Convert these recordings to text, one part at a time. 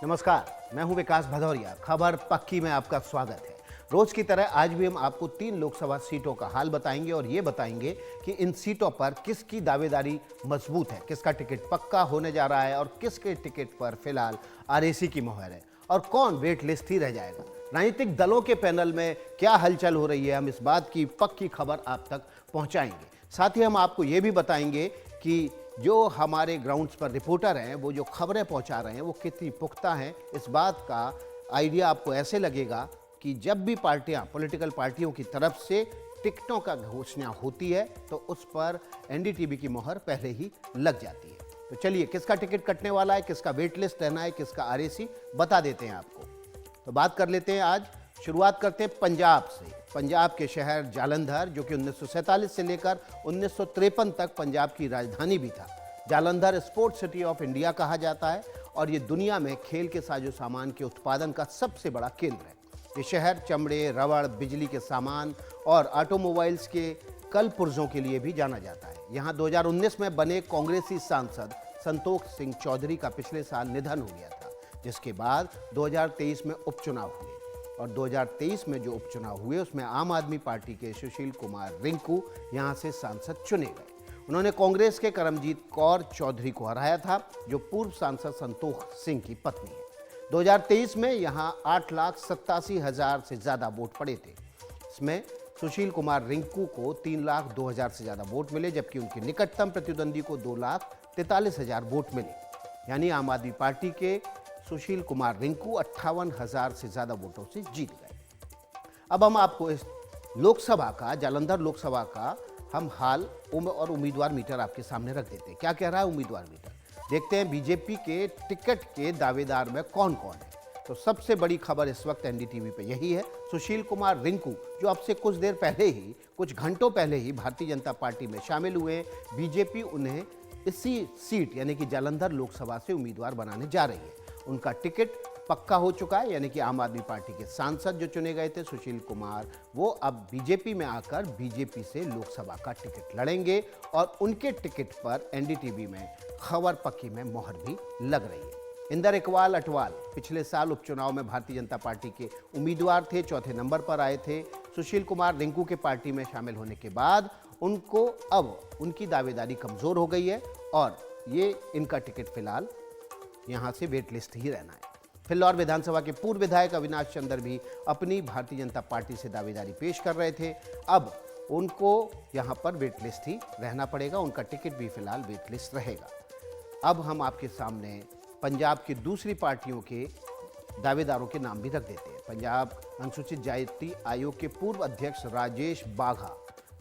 नमस्कार, मैं हूं विकास भदौरिया। खबर पक्की में आपका स्वागत है। रोज की तरह आज भी हम आपको 3 लोकसभा सीटों का हाल बताएंगे और ये बताएंगे कि इन सीटों पर किसकी दावेदारी मजबूत है, किसका टिकट पक्का होने जा रहा है और किसके टिकट पर फिलहाल आरएसी की मुहर है और कौन वेट लिस्ट ही रह जाएगा। राजनीतिक दलों के पैनल में क्या हलचल हो रही है, हम इस बात की पक्की खबर आप तक पहुंचाएंगे। साथ ही हम आपको ये भी बताएंगे कि जो हमारे ग्राउंड्स पर रिपोर्टर हैं, वो जो खबरें पहुंचा रहे हैं वो कितनी पुख्ता हैं। इस बात का आइडिया आपको ऐसे लगेगा कि जब भी पॉलिटिकल पार्टियों की तरफ से टिकटों का घोषणा होती है तो उस पर एनडीटीवी की मुहर पहले ही लग जाती है। तो चलिए, किसका टिकट कटने वाला है, किसका वेट लिस्ट रहना है, किसका आरएसी, बता देते हैं आपको। तो बात कर लेते हैं, आज शुरुआत करते हैं पंजाब से। पंजाब के शहर जालंधर, जो कि 1947 से लेकर 1953 तक पंजाब की राजधानी भी था। Jalandhar sports city of India कहा जाता है और ये दुनिया में खेल के साजो सामान के उत्पादन का सबसे बड़ा केंद्र है। ये शहर चमड़े, रबड़, बिजली के सामान और ऑटोमोबाइल्स के कल पुर्जों के लिए भी जाना जाता है। यहाँ 2019 में बने कांग्रेसी सांसद संतोख सिंह चौधरी का पिछले साल निधन हो गया था, जिसके बाद 2023 में उपचुनाव हुए और 2023 में जो उपचुनाव हुए उसमें आम आदमी पार्टी के सुशील कुमार रिंकू यहाँ से सांसद चुने गए। उन्होंने कांग्रेस के करमजीत कौर चौधरी को हराया था, जो पूर्व सांसद संतोख सिंह की पत्नी है। 2023 में यहाँ 8,87,000 से ज़्यादा वोट पड़े थे। इसमें सुशील कुमार रिंकू को 3,02,000 से ज़्यादा वोट मिले, जबकि उनके निकटतम प्रतिद्वंदी को 2,43,000 वोट मिले। यानी आम आदमी पार्टी के सुशील कुमार रिंकू 58,000 से ज़्यादा वोटों से जीत गए। अब हम आपको इस लोकसभा का, जालंधर लोकसभा का हम हाल और उम्मीदवार मीटर आपके सामने रख देते हैं। क्या कह रहा है उम्मीदवार मीटर, देखते हैं बीजेपी के टिकट के दावेदार में कौन कौन है। तो सबसे बड़ी खबर इस वक्त एनडीटीवी पे यही है, सुशील कुमार रिंकू जो अब से कुछ देर पहले ही, कुछ घंटों पहले ही भारतीय जनता पार्टी में शामिल हुए। बीजेपी उन्हें इसी सीट यानी कि जालंधर लोकसभा से उम्मीदवार बनाने जा रही है। उनका टिकट पक्का हो चुका है, यानी कि आम आदमी पार्टी के सांसद जो चुने गए थे सुशील कुमार, वो अब बीजेपी में आकर बीजेपी से लोकसभा का टिकट लड़ेंगे और उनके टिकट पर एनडीटीवी में खबर पक्की में मोहर भी लग रही है। इंदर इकबाल अटवाल पिछले साल उपचुनाव में भारतीय जनता पार्टी के उम्मीदवार थे, चौथे नंबर पर आए थे। सुशील कुमार रिंकू के पार्टी में शामिल होने के बाद उनको अब उनकी दावेदारी कमज़ोर हो गई है और ये इनका टिकट फिलहाल यहाँ से वेट लिस्ट ही रहना है। फिल्लौर विधानसभा के पूर्व विधायक अविनाश चंद्र भी अपनी भारतीय जनता पार्टी से दावेदारी पेश कर रहे थे। अब उनको यहाँ पर वेट लिस्ट ही रहना पड़ेगा, उनका टिकट भी फिलहाल वेट लिस्ट रहेगा। अब हम आपके सामने पंजाब की दूसरी पार्टियों के दावेदारों के नाम भी रख देते हैं। पंजाब अनुसूचित जाति आयोग के पूर्व अध्यक्ष राजेश बाघा,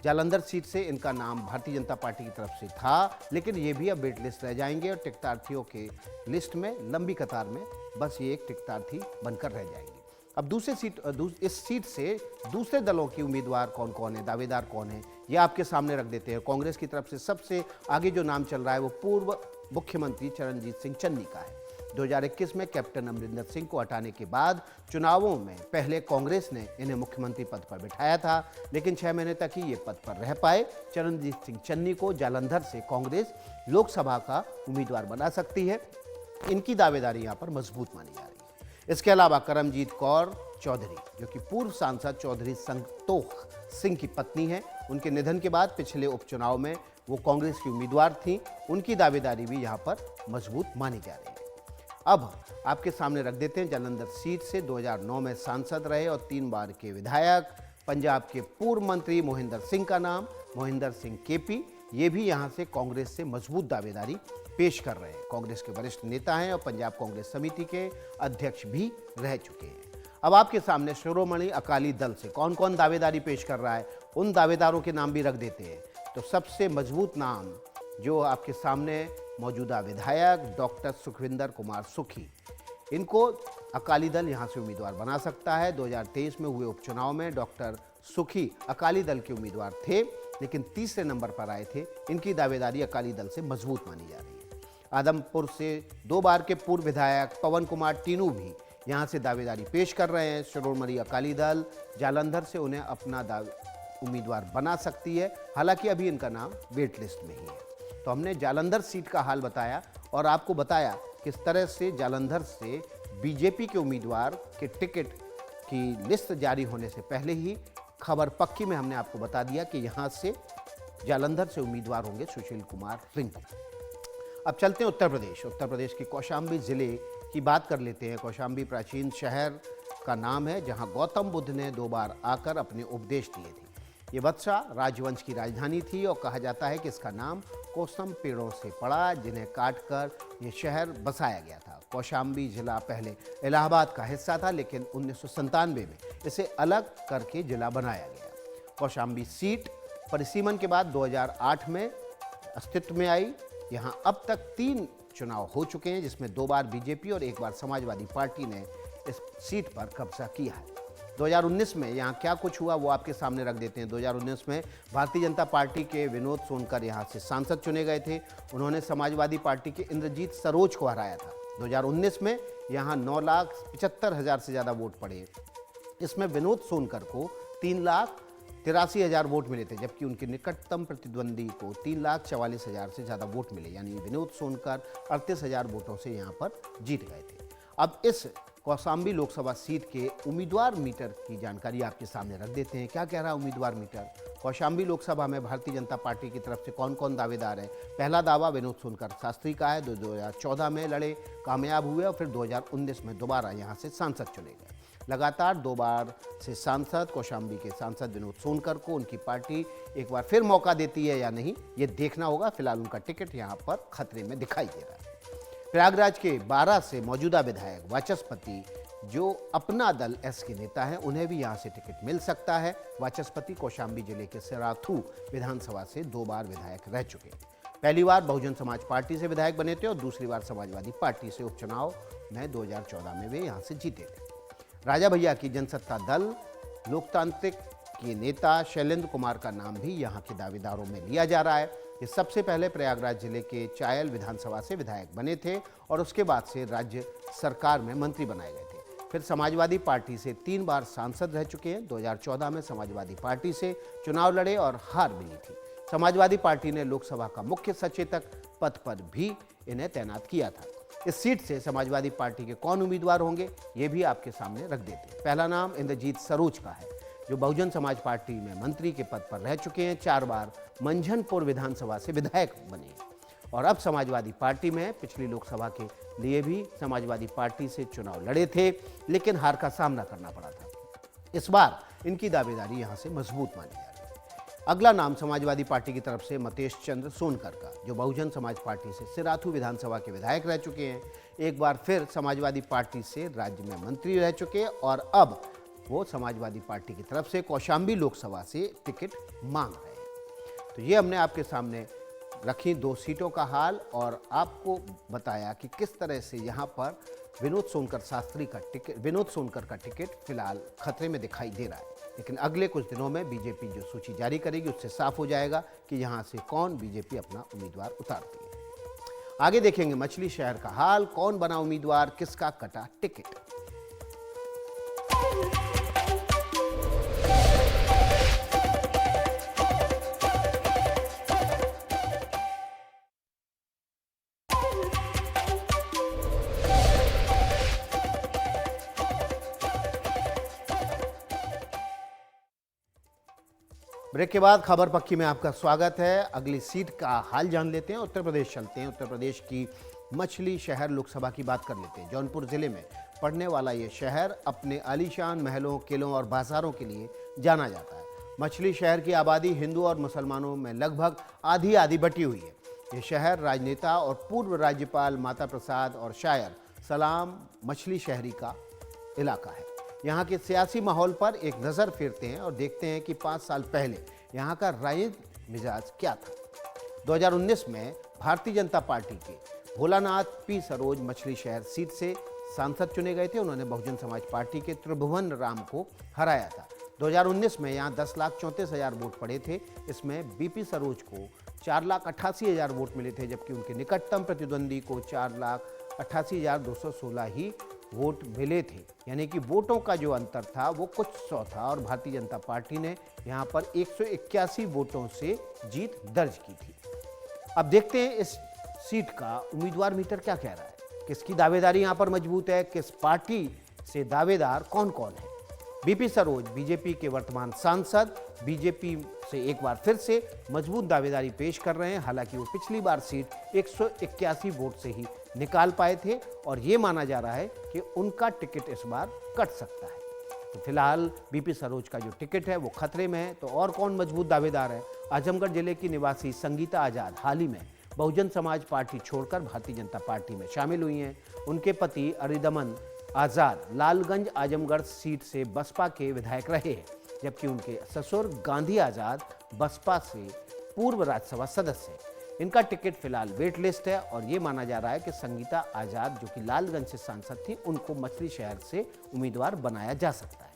जालंधर सीट से इनका नाम भारतीय जनता पार्टी की तरफ से था, लेकिन ये भी अब वेट लिस्ट रह जाएंगे और टिकटार्थियों के लिस्ट में लंबी कतार में बस ये एक टिकटार्थी बनकर रह जाएंगे। अब इस सीट से दूसरे दलों के उम्मीदवार कौन कौन है, दावेदार कौन है, ये आपके सामने रख देते हैं। कांग्रेस की तरफ से सबसे आगे जो नाम चल रहा है वो पूर्व मुख्यमंत्री चरणजीत सिंह चन्नी का है। 2021 में कैप्टन अमरिंदर सिंह को हटाने के बाद चुनावों में पहले कांग्रेस ने इन्हें मुख्यमंत्री पद पर बिठाया था, लेकिन 6 महीने तक ही ये पद पर रह पाए। चरणजीत सिंह चन्नी को जालंधर से कांग्रेस लोकसभा का उम्मीदवार बना सकती है। इनकी दावेदारी यहाँ पर मजबूत मानी जा रही है। इसके अलावा करमजीत कौर चौधरी, जो कि पूर्व सांसद चौधरी संतोख सिंह की पत्नी है, उनके निधन के बाद पिछले उपचुनाव में वो कांग्रेस की उम्मीदवार थी, उनकी दावेदारी भी यहाँ पर मजबूत मानी जा रही है। अब आपके सामने रख देते हैं जालंधर सीट से 2009 में सांसद रहे और 3 बार के विधायक पंजाब के पूर्व मंत्री मोहिंदर सिंह का नाम, मोहिंदर सिंह केपी, ये भी यहाँ से कांग्रेस से मजबूत दावेदारी पेश कर रहे हैं। कांग्रेस के वरिष्ठ नेता हैं और पंजाब कांग्रेस समिति के अध्यक्ष भी रह चुके हैं। अब आपके सामने शिरोमणि अकाली दल से कौन कौन दावेदारी पेश कर रहा है, उन दावेदारों के नाम भी रख देते हैं। तो सबसे मजबूत नाम जो आपके सामने मौजूदा विधायक डॉक्टर सुखविंदर कुमार सुखी, इनको अकाली दल यहाँ से उम्मीदवार बना सकता है। 2023 में हुए उपचुनाव में डॉक्टर सुखी अकाली दल के उम्मीदवार थे, लेकिन तीसरे नंबर पर आए थे। इनकी दावेदारी अकाली दल से मजबूत मानी जा रही है। आदमपुर से 2 बार के पूर्व विधायक पवन कुमार टीनू भी यहाँ से दावेदारी पेश कर रहे हैं। शिरोमणि अकाली दल जालंधर से उन्हें अपना उम्मीदवार बना सकती है, हालांकि अभी इनका नाम वेट लिस्ट में ही है। तो हमने जालंधर सीट का हाल बताया और आपको बताया किस तरह से जालंधर से बीजेपी के उम्मीदवार के टिकट की लिस्ट जारी होने से पहले ही खबर पक्की में हमने आपको बता दिया कि यहाँ से जालंधर से उम्मीदवार होंगे सुशील कुमार रिंकू। अब चलते हैं उत्तर प्रदेश के कौशाम्बी जिले की बात कर लेते हैं। कौशाम्बी प्राचीन शहर का नाम है, जहाँ गौतम बुद्ध ने 2 बार आकर अपने उपदेश दिए थे। ये वत्सा राजवंश की राजधानी थी और कहा जाता है कि इसका नाम कोसम पेड़ों से पड़ा, जिन्हें काटकर ये शहर बसाया गया था। कौशाम्बी जिला पहले इलाहाबाद का हिस्सा था, लेकिन 1997 में इसे अलग करके जिला बनाया गया। कौशाम्बी सीट परिसीमन के बाद 2008 में अस्तित्व में आई। यहाँ अब तक 3 चुनाव हो चुके हैं, जिसमें 2 बार बीजेपी और 1 बार समाजवादी पार्टी ने इस सीट पर कब्जा किया है। 2019 में यहाँ क्या कुछ हुआ वो आपके सामने रख देते हैं। 2019 में भारतीय जनता पार्टी के विनोद सोनकर यहाँ से सांसद चुने गए थे। उन्होंने समाजवादी पार्टी के इंद्रजीत सरोज को हराया था। 2019 में यहाँ 9,75,000 से ज़्यादा वोट पड़े। इसमें विनोद सोनकर को 3,83,000 वोट मिले थे, जबकि उनके निकटतम प्रतिद्वंदी को 3,44,000 से ज़्यादा वोट मिले, यानी विनोद सोनकर 38,000 वोटों से यहाँ पर जीत गए थे। अब इस कौशाम्बी लोकसभा सीट के उम्मीदवार मीटर की जानकारी आपके सामने रख देते हैं। क्या कह रहा है उम्मीदवार मीटर? कौशाम्बी लोकसभा में भारतीय जनता पार्टी की तरफ से कौन कौन दावेदार है? पहला दावा विनोद सोनकर शास्त्री का है, 2014 में लड़े, कामयाब हुए और फिर 2019 में दोबारा यहाँ से सांसद चुने गए। लगातार 2 बार से सांसद कौशाम्बी के सांसद विनोद सोनकर को उनकी पार्टी एक बार फिर मौका देती है या नहीं, ये देखना होगा। फिलहाल उनका टिकट यहाँ पर खतरे में दिखाई दे रहा है। प्रयागराज के 12 से मौजूदा विधायक वाचस्पति, जो अपना दल एस के नेता हैं, उन्हें भी यहां से टिकट मिल सकता है। वाचस्पति कौशाम्बी जिले के सिराथू विधानसभा से 2 बार विधायक रह चुके हैं। पहली बार बहुजन समाज पार्टी से विधायक बने थे और दूसरी बार समाजवादी पार्टी से उपचुनाव में 2014 में वे यहां से जीते थे। राजा भैया की जनसत्ता दल लोकतांत्रिक के नेता शैलेंद्र कुमार का नाम भी यहाँ के दावेदारों में लिया जा रहा है। ये सबसे पहले प्रयागराज जिले के चायल विधानसभा से विधायक बने थे और उसके बाद से राज्य सरकार में मंत्री बनाए गए थे। फिर समाजवादी पार्टी से 3 बार सांसद रह चुके हैं। 2014 में समाजवादी पार्टी से चुनाव लड़े और हार मिली थी। समाजवादी पार्टी ने लोकसभा का मुख्य सचेतक पद पर भी इन्हें तैनात किया था। इस सीट से समाजवादी पार्टी के कौन उम्मीदवार होंगे, ये भी आपके सामने रख देते हैं। पहला नाम इंद्रजीत सरोज का है, जो बहुजन समाज पार्टी में मंत्री के पद पर रह चुके हैं। 4 बार मंझनपुर विधानसभा से विधायक बने और अब समाजवादी पार्टी में। पिछली लोकसभा के लिए भी समाजवादी पार्टी से चुनाव लड़े थे, लेकिन हार का सामना करना पड़ा था। इस बार इनकी दावेदारी यहां से मजबूत मानी जा रही है। अगला नाम समाजवादी पार्टी की तरफ से मतेश चंद्र सोनकर का, जो बहुजन समाज पार्टी से सिराथू विधानसभा के विधायक रह चुके हैं। एक बार फिर समाजवादी पार्टी से राज्य में मंत्री रह चुके और अब वो समाजवादी पार्टी की तरफ से कौशाम्बी लोकसभा से टिकट मांग रहे हैं। तो ये हमने आपके सामने रखी 2 सीटों का हाल और आपको बताया कि किस तरह से यहाँ पर विनोद सोनकर का टिकट फिलहाल खतरे में दिखाई दे रहा है। लेकिन अगले कुछ दिनों में बीजेपी जो सूची जारी करेगी, उससे साफ हो जाएगा कि यहाँ से कौन बीजेपी अपना उम्मीदवार उतारती है। आगे देखेंगे मछली शहर का हाल, कौन बना उम्मीदवार, किसका कटा टिकट। ब्रेक के बाद खबर पक्की में आपका स्वागत है। अगली सीट का हाल जान लेते हैं। उत्तर प्रदेश चलते हैं। उत्तर प्रदेश की मछली शहर लोकसभा की बात कर लेते हैं। जौनपुर जिले में पड़ने वाला ये शहर अपने आलीशान महलों, किलों और बाजारों के लिए जाना जाता है। मछली शहर की आबादी हिंदू और मुसलमानों में लगभग आधी आधी बटी हुई है। ये शहर राजनेता और पूर्व राज्यपाल माता प्रसाद और शायर सलाम मछली शहरी का इलाका है। यहाँ के सियासी माहौल पर एक नज़र फेरते हैं और देखते हैं कि 5 साल पहले यहाँ का राजनीतिक मिजाज क्या था। 2019 में भारतीय जनता पार्टी के भोलानाथ पी सरोज मछली शहर सीट से सांसद चुने गए थे। उन्होंने बहुजन समाज पार्टी के त्रिभुवन राम को हराया था। 2019 में यहाँ 10,34,000 वोट पड़े थे। इसमें बीपी सरोज को 4,88,000 वोट मिले थे, जबकि उनके निकटतम प्रतिद्वंदी को 4,88,216 ही वोट मिले थे। यानी कि वोटों का जो अंतर था वो कुछ 100 था और भारतीय जनता पार्टी ने यहाँ पर 181 वोटों से जीत दर्ज की थी। अब देखते हैं इस सीट का उम्मीदवार मीटर क्या कह रहा है। किसकी दावेदारी यहां पर मजबूत है, किस पार्टी से दावेदार कौन कौन है। बीपी सरोज बीजेपी के वर्तमान सांसद बीजेपी से एक बार फिर से मजबूत दावेदारी पेश कर रहे हैं। हालांकि वो पिछली बार सीट 181 वोट से ही निकाल पाए थे और ये माना जा रहा है कि उनका टिकट इस बार कट सकता है। तो फिलहाल बीपी सरोज का जो टिकट है वो खतरे में है। तो और कौन मजबूत दावेदार है? आजमगढ़ जिले की निवासी संगीता आजाद हाल ही में बहुजन समाज पार्टी छोड़कर भारतीय जनता पार्टी में शामिल हुई हैं। उनके पति अरिदमन आजाद लालगंज आजमगढ़ सीट से बसपा के विधायक रहे हैं, जबकि उनके ससुर गांधी आजाद बसपा से पूर्व राज्यसभा सदस्य हैं। इनका टिकट फिलहाल वेट लिस्ट है और ये माना जा रहा है कि संगीता आजाद जो कि लालगंज से सांसद थी, उनको मछली शहर से उम्मीदवार बनाया जा सकता है।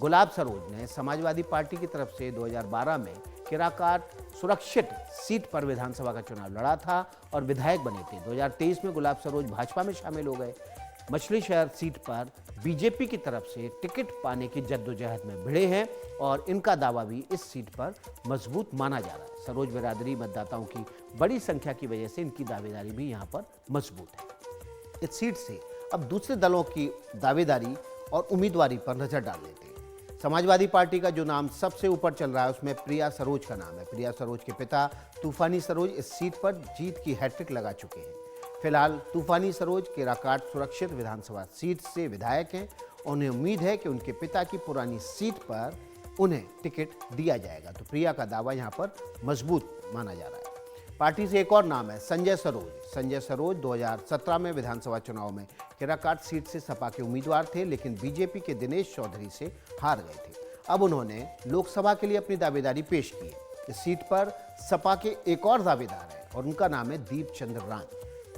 गुलाब सरोज ने समाजवादी पार्टी की तरफ से 2012 में किराकाट सुरक्षित सीट पर विधानसभा का चुनाव लड़ा था और विधायक बने थे। 2023 में गुलाब सरोज भाजपा में शामिल हो गए। मछली शहर सीट पर बीजेपी की तरफ से टिकट पाने की जद्दोजहद में भिड़े हैं और इनका दावा भी इस सीट पर मजबूत माना जा रहा है। सरोज बिरादरी मतदाताओं की बड़ी संख्या की वजह से इनकी दावेदारी भी यहाँ पर मजबूत है। इस सीट से अब दूसरे दलों की दावेदारी और उम्मीदवारी पर नजर डाल लेते हैं। समाजवादी पार्टी का जो नाम सबसे ऊपर चल रहा है उसमें प्रिया सरोज का नाम है। प्रिया सरोज के पिता तूफानी सरोज इस सीट पर जीत की हैट्रिक लगा चुके हैं। फिलहाल तूफानी सरोज किराकाट सुरक्षित विधानसभा सीट से विधायक हैं। उन्हें उम्मीद है कि उनके पिता की पुरानी सीट पर उन्हें टिकट दिया जाएगा। तो प्रिया का दावा यहां पर मजबूत माना जा रहा है। पार्टी से एक और नाम है संजय सरोज। संजय सरोज 2017 में विधानसभा चुनाव में किराकाट सीट से सपा के उम्मीदवार थे, लेकिन बीजेपी के दिनेश चौधरी से हार गए थे। अब उन्होंने लोकसभा के लिए अपनी दावेदारी पेश की है। इस सीट पर सपा के एक और दावेदार है और उनका नाम है दीपचंद्र राम।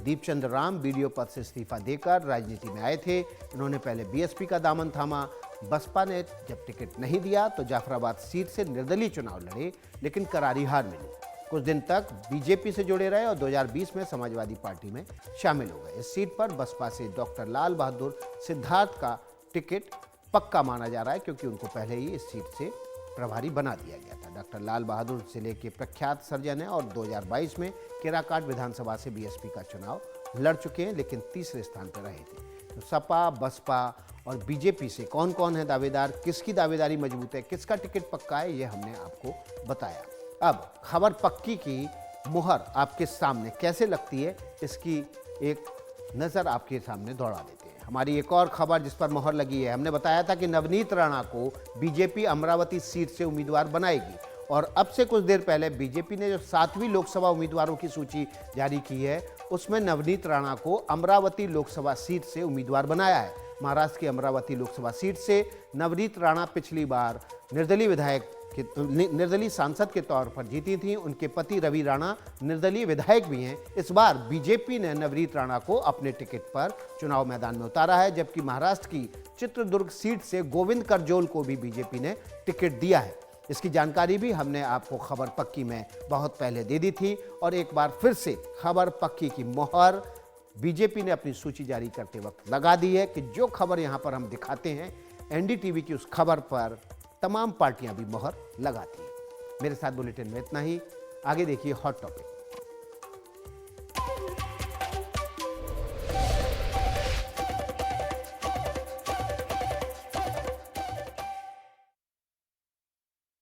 दीपचंद्र राम बीडीओ पद से इस्तीफा देकर राजनीति में आए थे। इन्होंने पहले बीएसपी का दामन थामा। बसपा ने जब टिकट नहीं दिया तो जाफराबाद सीट से निर्दलीय चुनाव लड़े, लेकिन करारी हार मिली। कुछ दिन तक बीजेपी से जुड़े रहे और 2020 में समाजवादी पार्टी में शामिल हो गए। इस सीट पर बसपा से डॉक्टर लाल बहादुर सिद्धार्थ का टिकट पक्का माना जा रहा है, क्योंकि उनको पहले ही इस सीट से प्रभारी बना दिया गया था। डॉक्टर लाल बहादुर जिले के प्रख्यात सर्जन हैं और 2022 में किराकाट विधानसभा से बीएसपी का चुनाव लड़ चुके हैं, लेकिन तीसरे स्थान पर रहे थे। तो सपा, बसपा और बीजेपी से कौन कौन है दावेदार, किसकी दावेदारी मजबूत है, किसका टिकट पक्का है, ये हमने आपको बताया। अब खबर पक्की की मुहर आपके सामने कैसे लगती है, इसकी एक नज़र आपके सामने दौड़ा देते हैं। हमारी एक और खबर जिस पर मुहर लगी है, हमने बताया था कि नवनीत राणा को बीजेपी अमरावती सीट से उम्मीदवार बनाएगी और अब से कुछ देर पहले बीजेपी ने जो 7वीं लोकसभा उम्मीदवारों की सूची जारी की है, उसमें नवनीत राणा को अमरावती लोकसभा सीट से उम्मीदवार बनाया है। महाराष्ट्र की अमरावती लोकसभा सीट से नवनीत राणा पिछली बार निर्दलीय सांसद के तौर पर जीती थी। उनके पति रवि राणा निर्दलीय विधायक भी हैं। इस बार बीजेपी ने नवनीत राणा को अपने टिकट पर चुनाव मैदान में उतारा है, जबकि महाराष्ट्र की चित्रदुर्ग सीट से गोविंद करजोल को भी बीजेपी ने टिकट दिया है। इसकी जानकारी भी हमने आपको खबर पक्की में बहुत पहले दे दी थी और एक बार फिर से खबर पक्की की मोहर बीजेपी ने अपनी सूची जारी करते वक्त लगा दी है कि जो खबर यहाँ पर हम दिखाते हैं, एनडीटीवी की उस खबर पर तमाम पार्टियां भी मोहर लगाती हैं। मेरे साथ बुलेटिन में इतना ही। आगे देखिए हॉट टॉपिक।